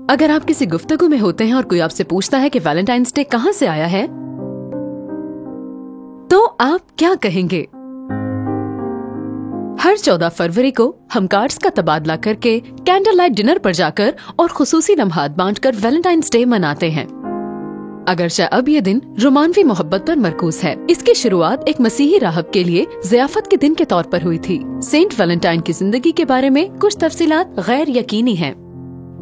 अगर आप किसी गुफ्तगू में होते हैं और कोई आपसे पूछता है कि वैलेंटाइंस डे कहाँ से आया है, तो आप क्या कहेंगे? हर 14 फरवरी को हम कार्ड्स का तबादला करके कैंडल लाइट डिनर पर जाकर और खुसूसी लम्हात बांटकर वैलेंटाइंस डे मनाते हैं। अगरचे अब ये दिन रोमानवी मोहब्बत पर मरकूज है। इसकी शुरुआत एक मसीही राहब के लिए ज़ियाफत के दिन के तौर पर हुई थी। सेंट वैलेंटाइन की जिंदगी के बारे में कुछ तफसीलात गैर यकीनी हैं।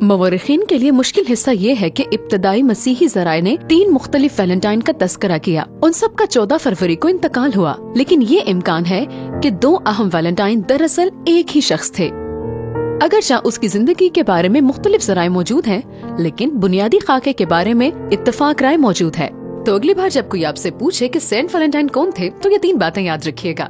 मवर्रिखीन के लिए मुश्किल हिस्सा ये है कि इब्तदाई मसीही ज़राए ने 3 मुख्तलिफ वैलेंटाइन का तस्करा किया। उन सब का 14 फरवरी को इंतकाल हुआ, लेकिन ये इम्कान है कि 2 अहम वैलेंटाइन दरअसल एक ही शख्स थे। अगरचे उसकी जिंदगी के बारे में मुख्तलिफ ज़राए मौजूद हैं, लेकिन बुनियादी खाके के बारे में इत्तफाक राय मौजूद है। तो अगली बार जब कोई आपसे पूछे कि सेंट वैलेंटाइन कौन थे, तो ये 3 बातें याद रखिएगा।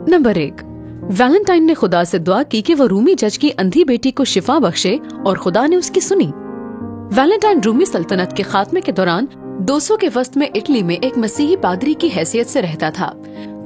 नंबर 1, वैलेंटाइन ने खुदा से दुआ की कि वो रूमी जज की अंधी बेटी को शिफा बख्शे और खुदा ने उसकी सुनी। वैलेंटाइन रूमी सल्तनत के खात्मे के दौरान 200 के वस्त में इटली में एक मसीही पादरी की हैसियत से रहता था।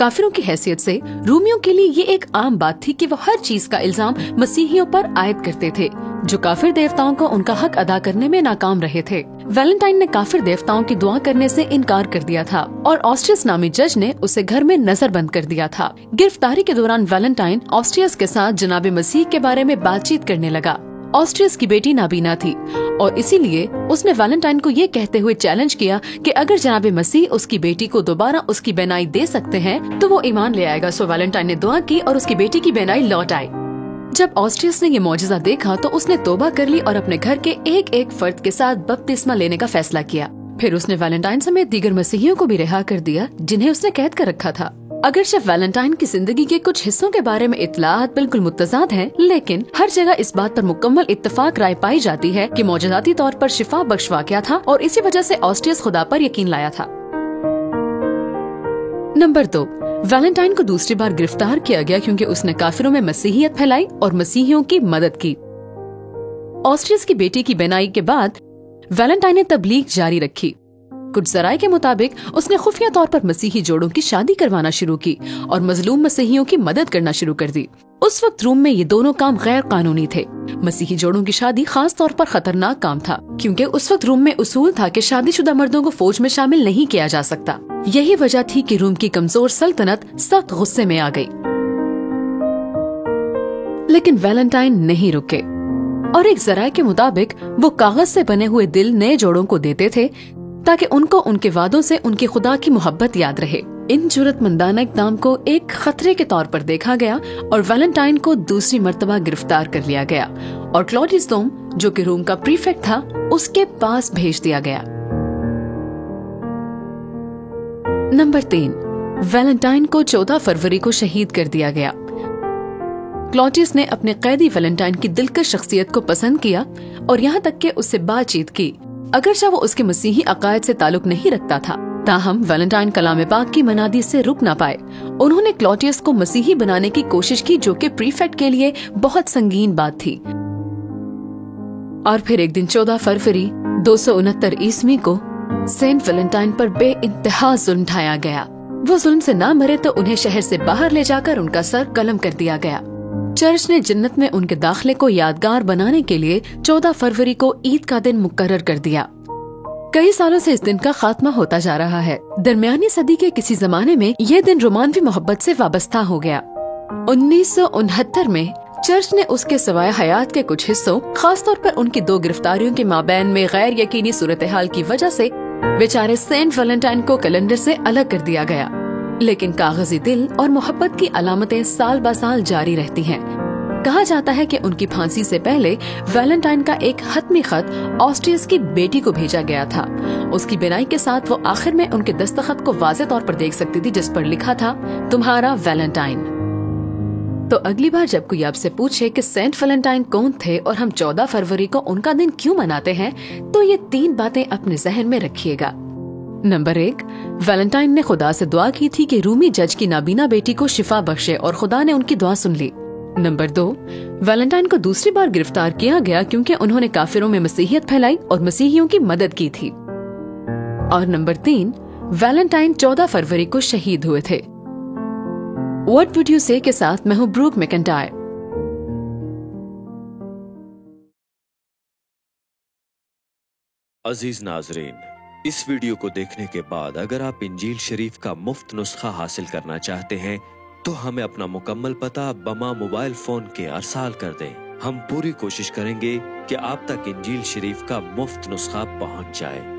काफिरों की हैसियत से रूमियों के लिए ये एक आम बात थी कि वो हर चीज का इल्जाम मसीहियों पर आयद करते थे, जो काफिर देवताओं को उनका हक अदा करने में नाकाम रहे थे। वैलेंटाइन ने काफिर देवताओं की दुआ करने से इनकार कर दिया था और ऑस्ट्रियस नामी जज ने उसे घर में नजरबंद कर दिया था। गिरफ्तारी के दौरान वैलेंटाइन ऑस्ट्रियस के साथ जनाबे मसीह के बारे में बातचीत करने लगा। ऑस्ट्रियस की बेटी नाबीना थी और इसीलिए उसने वैलेंटाइन को ये कहते हुए चैलेंज किया कि अगर जनाबे मसीह उसकी बेटी को दोबारा उसकी बेनाई दे सकते हैं तो वो ईमान ले आएगा। सो वैलेंटाइन ने दुआ की और उसकी बेटी की बेनाई लौट आई। जब ऑस्ट्रियस ने ये मौजज़ा देखा तो उसने तौबा कर ली और अपने घर के एक एक फर्द के साथ बपतिस्मा लेने का फैसला किया। फिर उसने वैलेंटाइन समेत दीगर मसीहियों को भी रिहा कर दिया जिन्हें उसने कैद कर रखा था। अगरचे वैलेंटाइन की जिंदगी के कुछ हिस्सों के बारे में इत्तलात बिल्कुल मुत्तज़ाद हैं, लेकिन हर जगह इस बात पर मुकम्मल इत्तफाक राय पाई जाती है कि मौजूदाती तौर पर शिफा बख्श वाक़या था और इसी वजह से ऑस्ट्रियस खुदा पर यकीन लाया था। नंबर 2, वैलेंटाइन को दूसरी बार गिरफ्तार किया गया क्योंकि उसने काफिरों में मसीहियत फैलाई और मसीहियों की मदद की। ऑस्ट्रियस की बेटी की बेनाई के बाद वैलेंटाइन ने तबलीग जारी रखी। कुछ जराए के मुताबिक उसने खुफिया तौर पर मसीही जोड़ों की शादी करवाना शुरू की और मजलूम मसीहियों की मदद करना शुरू कर दी। उस वक्त रोम में ये दोनों काम गैर कानूनी थे। मसीही जोड़ों की शादी खास तौर पर खतरनाक काम था क्योंकि उस वक्त रोम में उसूल था कि शादीशुदा मर्दों को फौज में शामिल नहीं किया जा सकता। यही वजह थी कि रोम की कमजोर सल्तनत सख्त गुस्से में आ गई। लेकिन वैलेंटाइन नहीं रुके और एक जराए के मुताबिक वो कागज से बने हुए दिल नए जोड़ों को देते थे ताकि उनको उनके वादों से उनके खुदा की मोहब्बत याद रहे। इन जुर्रतमंदाना इक़दाम को एक खतरे के तौर पर देखा गया और वैलेंटाइन को दूसरी मर्तबा गिरफ्तार कर लिया गया और क्लॉडियस दोम, जो कि रोम का प्रीफेक्ट था, उसके पास भेज दिया गया। नंबर 3, वैलेंटाइन को 14 फरवरी को शहीद कर दिया गया। क्लॉडियस ने अपने कैदी वैलेंटाइन की दिलकश शख्सियत को पसंद किया और यहाँ तक कि उससे बातचीत की, अगरचे वो उसके मसीही अकायद से ताल्लुक नहीं रखता था। ताहम वैलेंटाइन कलाम पाक की मनादी से रुक न पाए। उन्होंने क्लॉडियस को मसीही बनाने की कोशिश की, जो कि प्रीफेक्ट के लिए बहुत संगीन बात थी। और फिर एक दिन 14 फरवरी 269 ईस्वी को सेंट वैलेंटाइन पर बेइंतहा जुल्म ढाया गया। वो जुल्म से ना मरे तो उन्हें शहर से बाहर ले जाकर उनका सर कलम कर दिया गया। चर्च ने जन्नत में उनके दाखिले को यादगार बनाने के लिए 14 फरवरी को ईद का दिन मुकर्रर कर दिया। कई सालों से इस दिन का खात्मा होता जा रहा है। दरमियानी सदी के किसी जमाने में यह दिन रोमानवी मोहब्बत से वाबस्ता हो गया। 1969 में चर्च ने उसके सवाए हयात के कुछ हिस्सों, खासतौर पर उनकी 2 गिरफ्तारियों के माबैन में गैर यकीनी सूरत हाल की वजह से बेचारे सेंट वैलेंटाइन को कैलेंडर से अलग कर दिया गया। लेकिन कागजी दिल और मोहब्बत की अलामतें साल ब साल जारी रहती हैं। कहा जाता है कि उनकी फांसी से पहले वैलेंटाइन का एक हतमी खत ऑस्ट्रियस की बेटी को भेजा गया था। उसकी बेनाई के साथ वो आखिर में उनके दस्तखत को वाज़े तौर पर देख सकती थी, जिस पर लिखा था, तुम्हारा वैलेंटाइन। तो अगली बार जब कोई आपसे पूछे कि सेंट वैलेंटाइन कौन थे और हम 14 फरवरी को उनका दिन क्यों मनाते हैं, तो ये 3 बातें अपने जहन में रखिएगा। नंबर 1, वैलेंटाइन ने खुदा से दुआ की थी कि रूमी जज की नाबीना बेटी को शिफा बख्शे और खुदा ने उनकी दुआ सुन ली। नंबर 2, वैलेंटाइन को दूसरी बार गिरफ्तार किया गया क्योंकि उन्होंने काफिरों में मसीहियत फैलाई और मसीहियों की मदद की थी। और नंबर 3, वैलेंटाइन 14 फरवरी को शहीद हुए थे। व्हाट वुड यू से के साथ मैं हूँ ब्रूक मैकेंटायर। अजीज नाजरीन, इस वीडियो को देखने के बाद अगर आप इंजील शरीफ का मुफ्त नुस्खा हासिल करना चाहते हैं तो हमें अपना मुकम्मल पता बमा मोबाइल फोन के अरसाल कर दें। हम पूरी कोशिश करेंगे कि आप तक इंजील शरीफ का मुफ्त नुस्खा पहुंच जाए।